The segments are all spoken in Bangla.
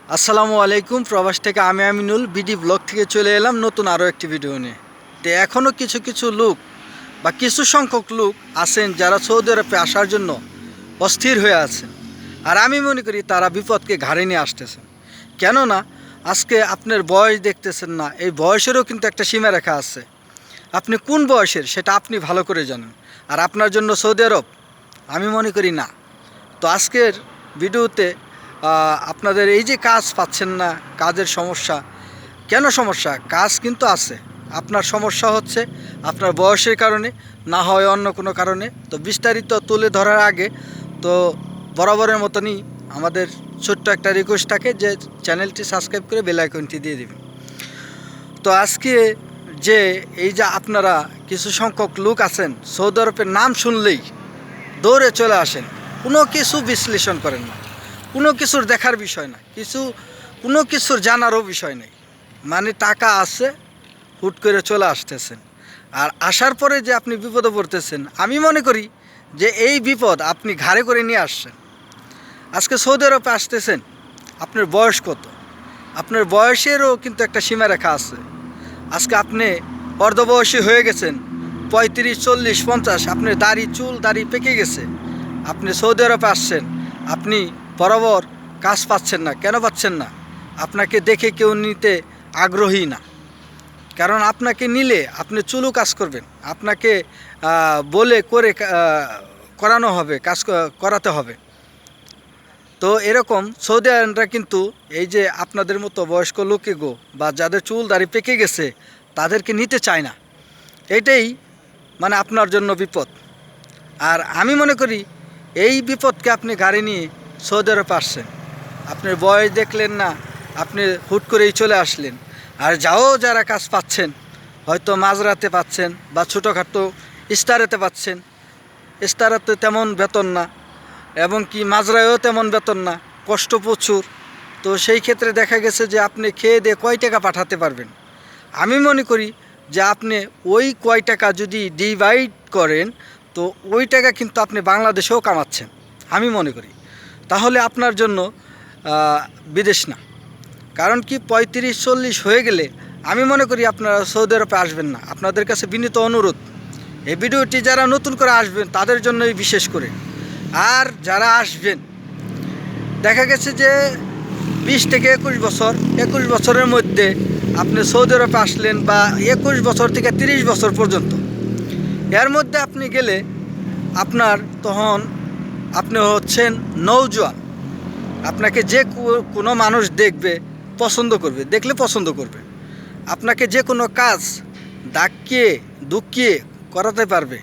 আসসালামু আলাইকুম। প্রবাস থেকে আমি আমিনুল বিডি ব্লগ থেকে চলে এলাম নতুন আরও একটি ভিডিও নিয়ে। তো এখনও কিছু কিছু লোক বা কিছু সংখ্যক লোক আছেন যারা সৌদি আরবে আসার জন্য অস্থির হয়ে আছেন। আর আমি মনে করি তারা বিপদকে ঘাড়ে নিয়ে আসতেছেন। কেননা আজকে আপনার বয়স দেখতেছেন না, এই বয়সেরও কিন্তু একটা সীমারেখা আছে। আপনি কোন বয়সের সেটা আপনি ভালো করে জানেন। আর আপনার জন্য সৌদি আরব আমি মনে করি না। তো আজকের ভিডিওতে আপনাদের এই যে কাজ পাচ্ছেন না, কাজের সমস্যা, কেন সমস্যা? কাজ কিন্তু আছে, আপনার সমস্যা হচ্ছে আপনার বয়সের কারণে, না হয় অন্য কোনো কারণে। তো বিস্তারিত তুলে ধরার আগে তো বরাবরের মতনই আমাদের ছোট্ট একটা রিকোয়েস্ট থাকে যে চ্যানেলটি সাবস্ক্রাইব করে বেল আইকনটি দিয়ে দেবেন। তো আজকে যে এই যে আপনারা কিছু সংখ্যক লোক আছেন সৌদি আরবের নাম শুনলেই দৌড়ে চলে আসেন, কোনো কিছু বিশ্লেষণ করেন না, কোনো কিছুর দেখার বিষয় না, কোনো কিছুর জানারও বিষয় নেই। মানে টাকা আছে, হুট করে চলে আসতেছেন। আর আসার পরে যে আপনি বিপদে পড়তেছেন, আমি মনে করি যে এই বিপদ আপনি ঘাড়ে করে নিয়ে আসছেন। আজকে সৌদি আরবে আসতেছেন, আপনার বয়স কত? আপনার বয়সেরও কিন্তু একটা সীমারেখা আছে। আজকে আপনি অর্ধবয়সী হয়ে গেছেন, 35, 40, 50, আপনার দাড়ি পেকে গেছে, আপনি সৌদি আরবে আসছেন, আপনি বরাবর কাজ পাচ্ছেন না। কেন পাচ্ছেন না? আপনাকে দেখে কেউ নিতে আগ্রহী না। কারণ আপনাকে নিলে আপনি চুলু কাজ করবেন, আপনাকে বলে করে করানো হবে, করাতে হবে। তো এরকম সৌদি আরবরা কিন্তু এই যে আপনাদের মতো বয়স্ক লোকেগো বা যাদের চুল দাড়ি পেকে গেছে তাদেরকে নিতে চায় না। এটাই মানে আপনার জন্য বিপদ। আর আমি মনে করি এই বিপদকে আপনি গাড়ি নিয়ে সৌদি আরবে আসছেন, আপনার বয়স দেখলেন না, আপনি হুট করেই চলে আসলেন। আর যারা কাজ পাচ্ছেন, হয়তো মাঝরাতে পাচ্ছেন বা ছোটোখাটো ইস্তারেতে পাচ্ছেন, ইস্তারাতে তেমন বেতন না, এবং কি মাজরায়ও তেমন বেতন না, কষ্ট প্রচুর। তো সেই ক্ষেত্রে দেখা গেছে যে আপনি খেয়ে দিয়ে কয় টাকা পাঠাতে পারবেন? আমি মনে করি যে আপনি ওই কয় টাকা যদি ডিভাইড করেন, তো ওই টাকা কিন্তু আপনি বাংলাদেশেও কামাচ্ছেন আমি মনে করি। তাহলে আপনার জন্য বিদেশ না। কারণ কি 35-40 হয়ে গেলে আমি মনে করি আপনারা সৌদি আরবে আসবেন না। আপনাদের কাছে বিনীত অনুরোধ, এই ভিডিওটি যারা নতুন করে আসবেন তাদের জন্যই বিশেষ করে। আর যারা আসবেন, দেখা গেছে যে 20 থেকে 21 বছর, 21 বছরের মধ্যে আপনি সৌদি আরবে আসলেন, বা 21 বছর থেকে 30 বছর পর্যন্ত, এর মধ্যে আপনি গেলে আপনার তখন আপনি হচ্ছেন নৌজওয়ান। আপনাকে যে কোনো মানুষ দেখবে, পছন্দ করবে, দেখলে পছন্দ করবে। আপনাকে যে কোনো কাজ ডাকিয়ে দুকিয়ে করাতে পারবে।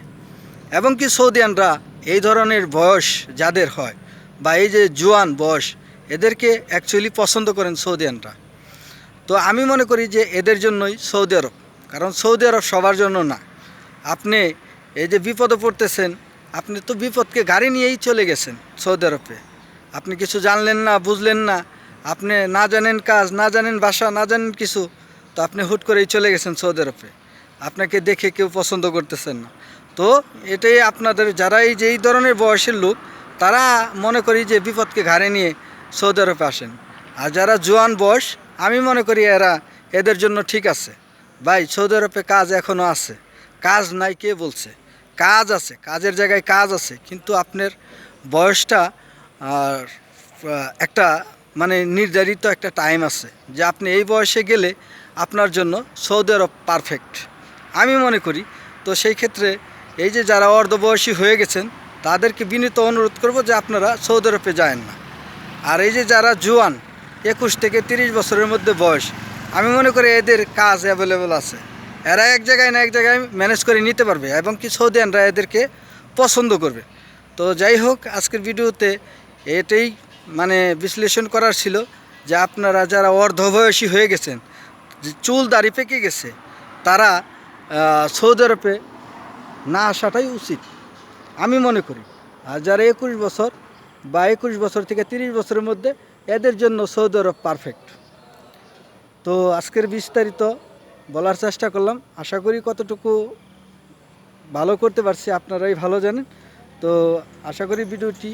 এবং কি সৌদিয়ানরা এই ধরনের বয়স যাদের হয়, বা এই যে জোয়ান বয়স, এদেরকে অ্যাকচুয়ালি পছন্দ করেন সৌদিয়ানরা। তো আমি মনে করি যে এদের জন্যই সৌদি আরব। কারণ সৌদি আরব সবার জন্য না। আপনি এই যে বিপদে পড়তেছেন, আপনি তো বিপদকে গাড়ি নিয়েই চলে গেছেন সৌদি আরবে। আপনি কিছু জানলেন না, বুঝলেন না, আপনি না জানেন কাজ, না জানেন ভাষা, না জানেন কিছু, তো আপনি হুট করেই চলে গেছেন সৌদি আরবে। আপনাকে দেখে কেউ পছন্দ করতেছেন না। তো এটাই আপনাদের যারা এই যে এই ধরনের বয়সের লোক, তারা মনে করি যে বিপদকে ঘাড়ে নিয়ে সৌদি আরবে আসেন। আর যারা জোয়ান বয়স, আমি মনে করি এদের জন্য ঠিক আছে। ভাই, সৌদি আরবে কাজ এখনও আছে, কাজ নাই কে বলছে? কাজ আছে, কাজের জায়গায় কাজ আছে, কিন্তু আপনার বয়সটা আর একটা মানে নির্ধারিত একটা টাইম আছে যে আপনি এই বয়সে গেলে আপনার জন্য সৌদি আরব পারফেক্ট আমি মনে করি। তো সেই ক্ষেত্রে এই যে যারা অর্ধবয়সী হয়ে গেছেন তাদেরকে বিনীত অনুরোধ করব যে আপনারা সৌদি আরবে যায়েন না। আর এই যে যারা জোয়ান 21 থেকে 30 বছরের মধ্যে বয়স, আমি মনে করি এদের কাজ অ্যাভেলেবেল আছে। এরা এক জায়গায় না এক জায়গায় ম্যানেজ করে নিতে পারবে, এবং কি সৌদিয়ানরা এদেরকে পছন্দ করবে। তো যাই হোক, আজকের ভিডিওতে এটাই মানে বিশ্লেষণ করার ছিল যে আপনারা যারা অর্ধবয়সী হয়ে গেছেন, যে চুল দাড়ি পেকে গেছে, তারা সৌদি আরবে না আসাটাই উচিত আমি মনে করি। আর যারা 21 বছর বা 21 বছর থেকে 30 বছরের মধ্যে, এদের জন্য সৌদি আরব পারফেক্ট। তো আজকের বিস্তারিত বলার চেষ্টা করলাম, আশা করি কতটুকু ভালো করতে পারছি আপনারাই ভালো জানেন। তো আশা করি ভিডিওটি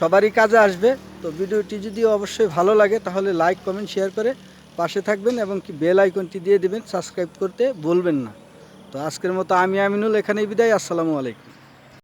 সবারই কাজে আসবে। তো ভিডিওটি যদি অবশ্যই ভালো লাগে তাহলে লাইক কমেন্ট শেয়ার করে পাশে থাকবেন এবং কি বেল আইকনটি দিয়ে দিবেন, সাবস্ক্রাইব করতে ভুলবেন না। তো আজকের মতো আমি আমিনুল এখানেই বিদায়। আসসালামু আলাইকুম।